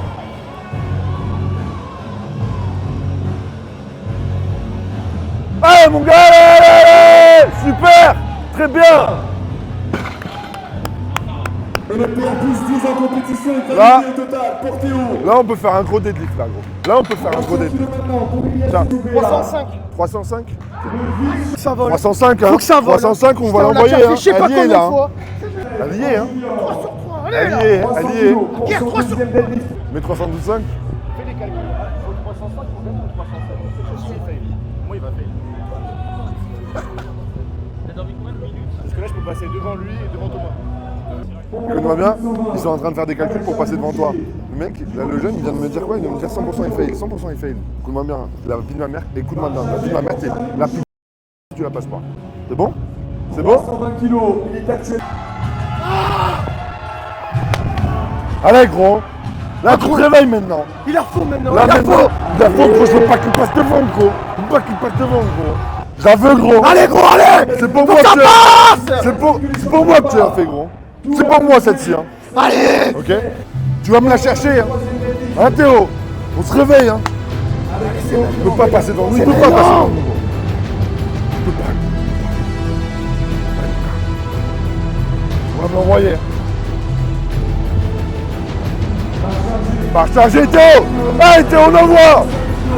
Allez, mon gars, allez. Super. Très bien. Et le PR plus 10 en compétition est Là. qualifié au total pour Théo. Là, on peut faire un gros deadlift, là, gros. Là, on peut faire un gros deadlift. Maintenant pour Ilyes Tiens. Oubéa. 305. 305 Ça vole. 305, hein. Faut que ça vole. 305, on va Putain, l'a l'envoyer, déjà fait hein. je sais pas Elle y est, combien là. de fois. Elle y est, hein. 3 sur 3. Allez Elle là. y est, elle y est. Guerre 3 sur 3. Mais 312,5 Fais les calculs. Faut 305 pour mettre 305. Moi il va payer. Parce que là je peux passer devant lui et devant Thomas. Écoute-moi bien, ils sont en train de faire des calculs pour passer devant toi. Le mec, là, le jeune, il vient de me dire quoi? Il vient de me dire 100% il fail, 100% il fail. Écoute-moi bien, la vie de ma mère, écoute-moi bien, la vie de ma mère, t'es la plus tu la passes pas. C'est bon? C'est bon? 120 kilos, il est actuel. Allez, gros! Là, tu te réveilles maintenant! Il a faux maintenant. Là, Il a maintenant, faux. il a faux, gros, je veux pas qu'il passe devant, gros! Je veux pas qu'il passe devant, gros! J'en veux, gros! Allez gros, allez. C'est pour moi ça que passe. c'est pour moi que tu l'as fait, gros! C'est pour moi, cette-ci, hein! Allez. Ok? Tu vas me la chercher, hein? Hein, Théo? On se réveille, hein? Tu peux pas passer devant nous, tu peux pas passer devant nous, gros. Tu peux pas. On va me l'envoyer. Barre chargée, Théo! Allez, Théo, on envoie!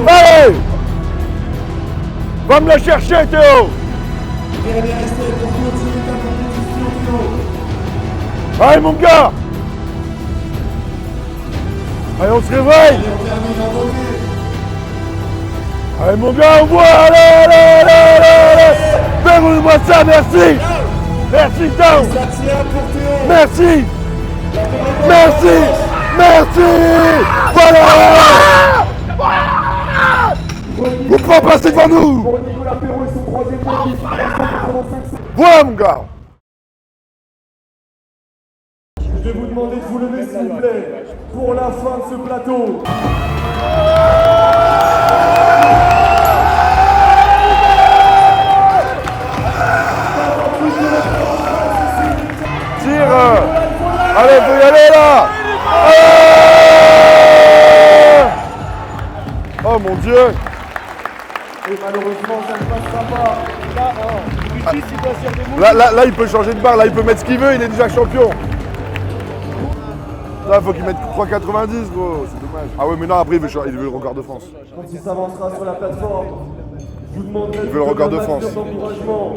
Allez! Va me la chercher, Théo! Dernier essai pour clôturer ta compétition, Théo. Allez, mon gars! Allez, on se réveille! Et on termine en beauté. Allez, mon gars, on voit! Allez! Fais-moi ça, merci! Merci, Théo! Ça tient pour Théo. Merci! Merci! Voilà! Vous pouvez passer devant nous! Pour Nicolas Perrault et son Voilà mon gars. Je vais vous demander de vous lever s'il vous plaît pour la fin de ce plateau. Tire. Allez, faut y aller là. Oh mon Dieu. Et malheureusement, ça ne passera pas. Là, il peut changer de barre, là, il peut mettre ce qu'il veut, il est déjà champion. Là, faut qu'il mette 3,90 gros, c'est dommage. Ah ouais, mais non, après, il veut le record de France. Quand il s'avancera sur la plateforme, je vous demanderai Il veut le record de France. d'encouragement.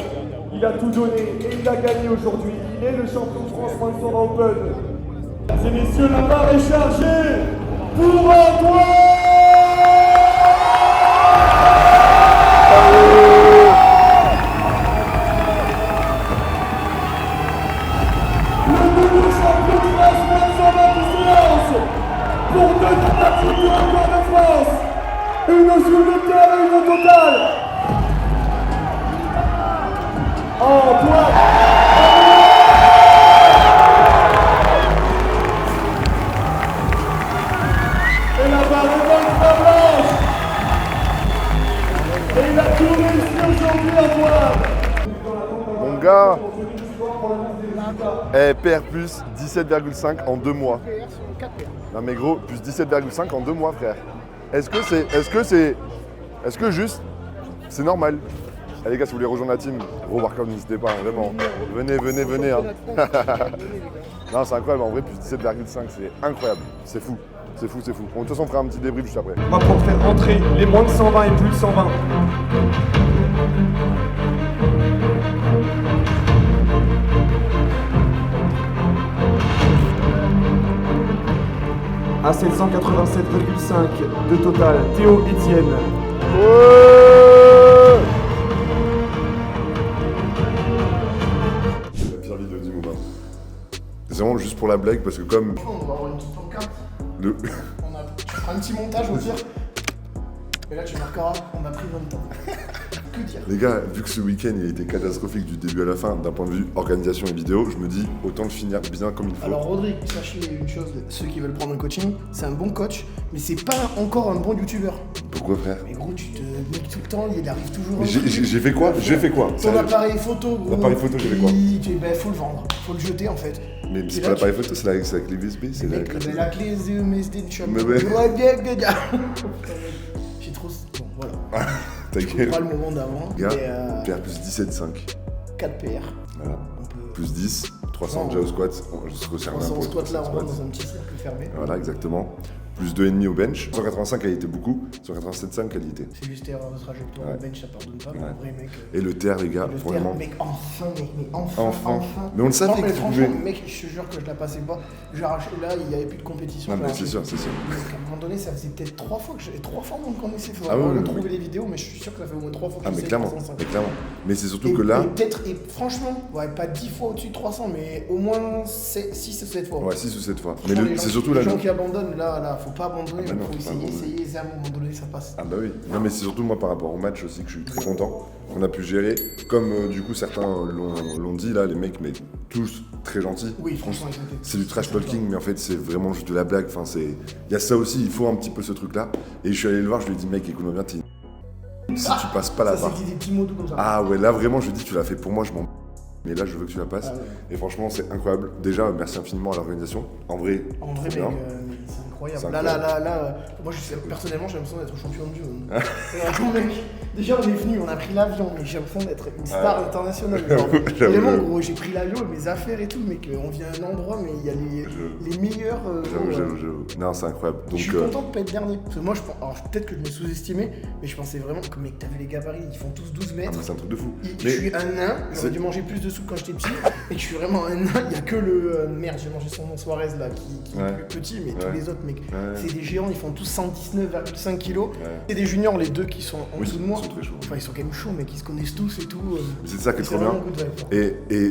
Il a tout donné et il a gagné aujourd'hui. Il est le champion de France Moins de 120 Open. Mesdames et messieurs, la barre est chargée pour Antoine. Pour 2 tentatives du record de France, une sur le terre et une au total. Antoine. Et la barre est bonne, pas blanche. Et il a tout réussi aujourd'hui, Antoine. Mon gars, PR plus 17,5 en 2 mois. Non mais gros, plus 17,5 en 2 mois frère. Est-ce que juste, c'est normal? Allez les gars, si vous voulez rejoindre la team, gros workout, n'hésitez pas, hein, vraiment. Venez. Hein. Non, c'est incroyable, en vrai, plus 17,5, c'est incroyable. C'est fou. Bon, de toute façon, on fera un petit débrief juste après. On va pouvoir faire rentrer les moins de 120 et plus de 120. À 787,5 de total, Théo Etienne. Ouais. C'est la pire vidéo du moment. C'est vraiment juste pour la blague parce que comme... On va avoir une petite pancarte. Le... Tu feras un petit montage au pire. Et là tu marqueras, on a pris 20 temps. Que dire? Les gars, vu que ce week-end il a été catastrophique du début à la fin, d'un point de vue organisation et vidéo, je me dis autant le finir bien comme il faut. Alors Rodrigue, sachez une chose, ceux qui veulent prendre un coaching, c'est un bon coach, mais c'est pas encore un bon youtubeur. Pourquoi frère? Mais gros, tu te niques tout le temps, il arrive toujours Mais un truc. j'ai fait quoi? Ton Sérieux. appareil photo, gros. L'appareil photo, j'ai fait quoi? Ben, faut le vendre, faut le jeter en fait. Mais c'est Et pas là, l'appareil photo, c'est la clé USB, c'est la Mec, clé. la clé MSD du champion. Mais ouais. J'ai trop... Bon, voilà. Ta Je gueule. comprends le moment d'avant, Gars, mais PR plus 17,5. 4 PR. Voilà. On peut... Plus 10, 300 Non. déjà au squat, jusqu'au cercle On d'impôt. squat là, on rentre dans un petit cercle fermé. Voilà, exactement. Plus 2,5 au bench. 185 qualité beaucoup, 187,5 qualité. C'est juste erreur de trajectoire, Ouais. le bench ça pardonne pas, mais Ouais. en vrai mec... Et le terre, les gars, le vraiment. terme, mec, enfin, mais enfin. Mais on le savait Non, mais que tu franchement, pouvais. mec, je te jure que je la passais pas. J'ai arraché, là, il n'y avait plus de compétition. Non, mais j'ai c'est arraché. sûr, c'est sûr. Donc, à un moment donné, ça faisait peut-être 3 fois que on me connaissait. Faut Ah oui, oui, retrouver oui. les vidéos, mais je suis sûr que ça fait au moins 3 fois que Ah, je mais sais clairement, 305. mais clairement. Mais c'est surtout Et, que là. et peut-être, et franchement, ouais, pas 10 fois au-dessus de 300, mais au moins 6 ou 7 fois. Ouais, 6 ou 7 fois. Mais Franchement, les c'est gens- surtout les là. gens qui abandonnent, là, faut pas abandonner, Ah bah mais non, faut faut pas essayer, abandonner. essayer, à un moment donné, ça passe. Ah bah oui. Non, mais c'est surtout moi par rapport au match aussi que je suis très content. On a pu gérer. Comme du coup certains l'ont dit là, les mecs, mais tous très gentils. Oui, franchement, ils ont été- C'est du trash talking, mais en fait, c'est vraiment juste de la blague. Enfin, c'est. Il y a ça aussi, il faut un petit peu ce truc-là. Et je suis allé le voir, je lui ai dit, mec, écoute-moi bien, t'es une. Si tu passes pas la Ça, barre. c'était des petits mots doux comme ça. Ah ouais, là vraiment, je lui ai dit, tu l'as fait pour moi, je m'en. Mais là, je veux que tu la passes. Ah ouais. Et franchement, c'est incroyable. Déjà, merci infiniment à l'organisation. En vrai, En vrai, trop mec, bien. mais c'est incroyable. C'est Là, incroyable. moi, personnellement, j'ai l'impression d'être champion du monde. Attends, mec, déjà, on est venu, on a pris l'avion, mais j'ai l'impression d'être une star internationale. Genre, J'avoue. vraiment, gros, j'ai pris l'avion, mes affaires et tout, mec, on vient à un endroit, mais il y a les meilleurs. J'avoue. Non, c'est incroyable. Donc, Je suis content de pas être dernier. Parce que moi, alors peut-être que je me sous-estimais, mais je pensais vraiment que, mec, t'as vu les gabarits, ils font tous 12 ah, mètres. mais c'est un truc de fou. Je suis un nain, j'aurais dû manger plus de soupe quand j'étais petit, et que je suis vraiment un nain, il y a que le... merde, j'ai mangé son nom Suarez là, qui Ouais. est plus petit, mais tous Ouais. les autres, mec, Ouais. c'est des géants, ils font tous 119,5 kilos, Ouais. et des juniors, les deux qui sont en Oui, dessous de moi, ils sont très chauds. enfin ils sont quand même chauds, mec, ils se connaissent tous et tout. C'est ça qui est c'est trop bien. vraiment good vibe, quoi.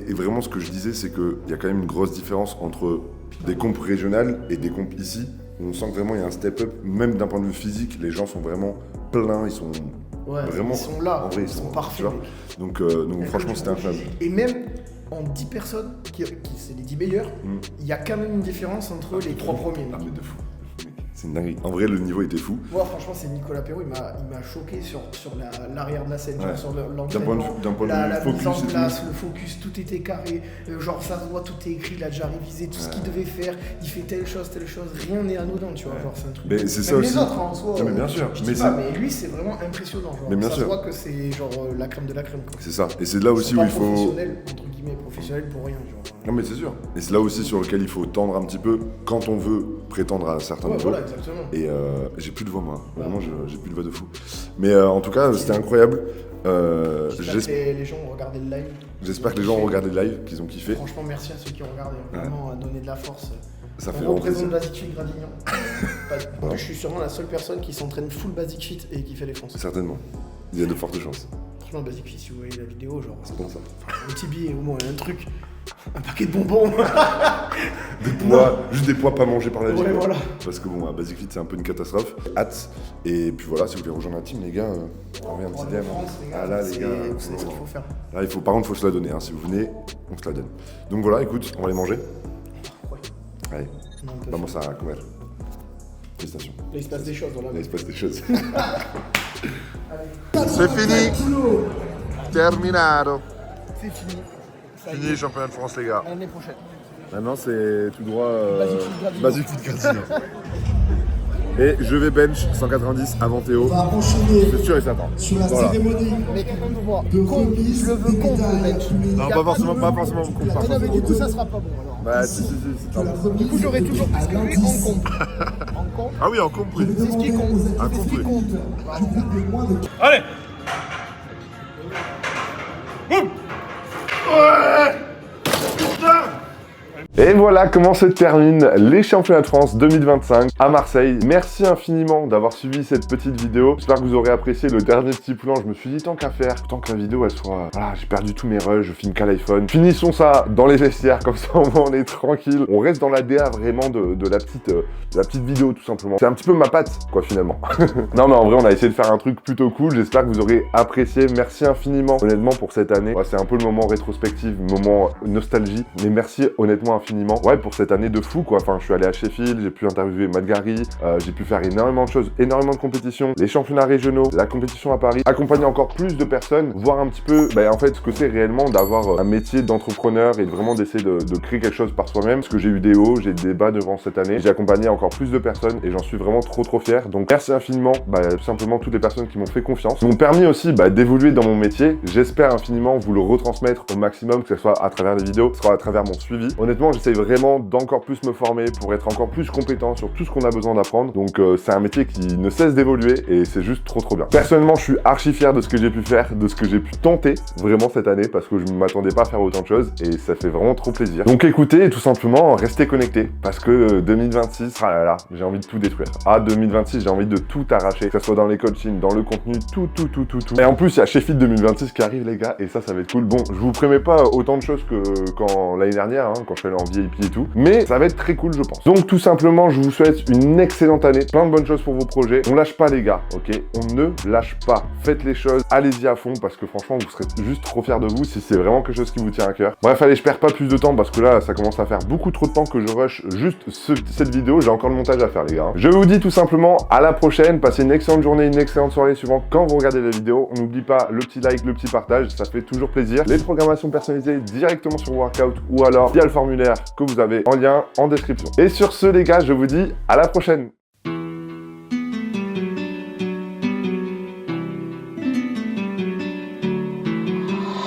Et vraiment, ce que je disais, c'est qu'il y a quand même une grosse différence entre des compes régionales et des compes ici. On sent que vraiment il y a un step-up, même d'un point de vue physique, les gens sont vraiment pleins, ils sont Ouais, Vraiment, ils sont là, en vrai, ils sont parfaits. tu vois. Donc franchement, c'était incroyable. Et même en 10 personnes, c'est les 10 meilleurs, il y a quand même une différence entre les 3 premiers. Ah, mais de fou. C'est une dinguerie. En vrai, le niveau était fou. Moi, franchement, c'est Nicolas Perrault, il m'a choqué sur l'arrière de la scène, Ouais. sur D'un point l'entraînement, de vue la focus mise en et tout. place, le focus, tout était carré. Genre, ça se voit, tout est écrit, il a déjà révisé tout ce qu'il devait faire. Il fait telle chose, rien n'est anodin, tu vois. Genre, c'est un truc. Mais c'est ça Même aussi. les autres, en soi. Non, mais bien sûr. Je Mais dis pas, mais lui, c'est vraiment impressionnant. Genre, Mais bien ça sûr. se voit que c'est genre la crème de la crème. Quoi. C'est ça. Et c'est là aussi où il faut. Professionnel, entre guillemets, professionnel pour rien. Genre. Non, mais c'est sûr. Et c'est là aussi sur lequel il faut tendre un petit peu quand on veut prétendre à certains Ouais, niveaux. voilà, exactement. Et j'ai plus de voix, moi. Vraiment, j'ai plus de voix de fou. Mais en tout cas, c'était incroyable. J'espère que les gens ont regardé le live. J'espère que les gens ont regardé le live, qu'ils ont kiffé. Franchement, merci à ceux qui ont regardé. Vraiment, à donner de la force. Ça fait On vraiment représente plaisir. Basic Fit Gradignan. Je suis sûrement la seule personne qui s'entraîne full Basic Fit et qui fait les fonces. Certainement. Il y a de fortes chances. Franchement, Basic Fit, si vous voyez la vidéo, genre. C'est bon ça. Un petit billet, au moins, un truc. Un paquet de bonbons. Des poids, juste des poids pas mangés par la vie. Ouais, quoi. voilà. Parce que bon, à Basic Fit, c'est un peu une catastrophe. Hâte. Et puis voilà, si vous voulez rejoindre la team, les gars, envoyez un petit DM. Ah là, les gars, vous savez ce qu'il faut faire. là, par contre, il faut se la donner. Hein. Si vous venez, on se la donne. Donc voilà, écoute, on va les manger. Ouais. Allez, Non, on peut vamos a comer. Félicitations. Là, il se passe des choses, voilà. Là, il se passe des choses. C'est fini. Terminado. C'est fini. Ça y Fini est. championnat de France, les gars. L'année prochaine. Maintenant, c'est tout droit. Basic Fit Gradignan. Et je vais bench 190 avant Théo. On va enchaîner C'est sûr et certain. sur la Voilà. cérémonie Mais compte-moi. de remise Je le veux des compte, le médailles mec. accumulées. Non, pas forcément Mais non, mais du coup, ça sera pas bon alors. Bah, si. Que la remise Du coup, j'aurai toujours plus que lui en l'indice. compte. En compte. Ah oui, en compris. C'est ce qui compte. Un C'est ce qui complet. compte. De moins de Allez. Et voilà comment se terminent les championnats de France 2025 à Marseille. Merci infiniment d'avoir suivi cette petite vidéo. J'espère que vous aurez apprécié le dernier petit plan. Je me suis dit tant qu'à faire, tant que la vidéo elle soit... Voilà, j'ai perdu tous mes rushs, je filme qu'à l'iPhone. Finissons ça dans les vestiaires, comme ça au moins on est tranquille. On reste dans la DA vraiment de la petite vidéo tout simplement. C'est un petit peu ma patte quoi finalement. Non mais en vrai on a essayé de faire un truc plutôt cool. J'espère que vous aurez apprécié. Merci infiniment honnêtement pour cette année. Ouais, c'est un peu le moment rétrospectif, moment nostalgie. Mais merci honnêtement infiniment. Ouais, pour cette année de fou quoi. Enfin, je suis allé à Sheffield, j'ai pu interviewer Matt Gary, j'ai pu faire énormément de choses, énormément de compétitions, les championnats régionaux, la compétition à Paris, accompagner encore plus de personnes, voir un petit peu, en fait, ce que c'est réellement d'avoir un métier d'entrepreneur et vraiment d'essayer de créer quelque chose par soi-même. Parce que j'ai eu des hauts, j'ai des bas devant cette année. J'ai accompagné encore plus de personnes et j'en suis vraiment trop fier. Donc merci infiniment, tout simplement toutes les personnes qui m'ont fait confiance, qui m'ont permis aussi d'évoluer dans mon métier. J'espère infiniment vous le retransmettre au maximum, que ce soit à travers les vidéos, que ce soit à travers mon suivi. Honnêtement, j'essaie vraiment d'encore plus me former pour être encore plus compétent sur tout ce qu'on a besoin d'apprendre. Donc c'est un métier qui ne cesse d'évoluer et c'est juste trop bien. Personnellement, je suis archi fier de ce que j'ai pu faire, de ce que j'ai pu tenter vraiment cette année parce que je ne m'attendais pas à faire autant de choses et ça fait vraiment trop plaisir. Donc écoutez, tout simplement, restez connectés parce que 2026, ah là là, j'ai envie de tout détruire. Ah 2026, j'ai envie de tout arracher, que ce soit dans les coachings, dans le contenu, tout. Et en plus, il y a Sheffield 2026 qui arrive les gars et ça va être cool. Bon, je vous promets pas autant de choses que quand l'année dernière, hein, quand je suis allé en VIP et tout, mais ça va être très cool je pense. Donc tout simplement, je vous souhaite une excellente année, plein de bonnes choses pour vos projets. On lâche pas les gars, ok? On ne lâche pas. Faites les choses, allez-y à fond parce que franchement, vous serez juste trop fiers de vous si c'est vraiment quelque chose qui vous tient à cœur. Bref, allez, je perds pas plus de temps parce que là, ça commence à faire beaucoup trop de temps que je rush juste cette vidéo. J'ai encore le montage à faire les gars. Je vous dis tout simplement à la prochaine. Passez une excellente journée, une excellente soirée suivant quand vous regardez la vidéo. On n'oublie pas le petit like, le petit partage, ça fait toujours plaisir. Les programmations personnalisées directement sur Workout ou alors via le formulaire que vous avez en lien en description. Et sur ce les gars, je vous dis à la prochaine.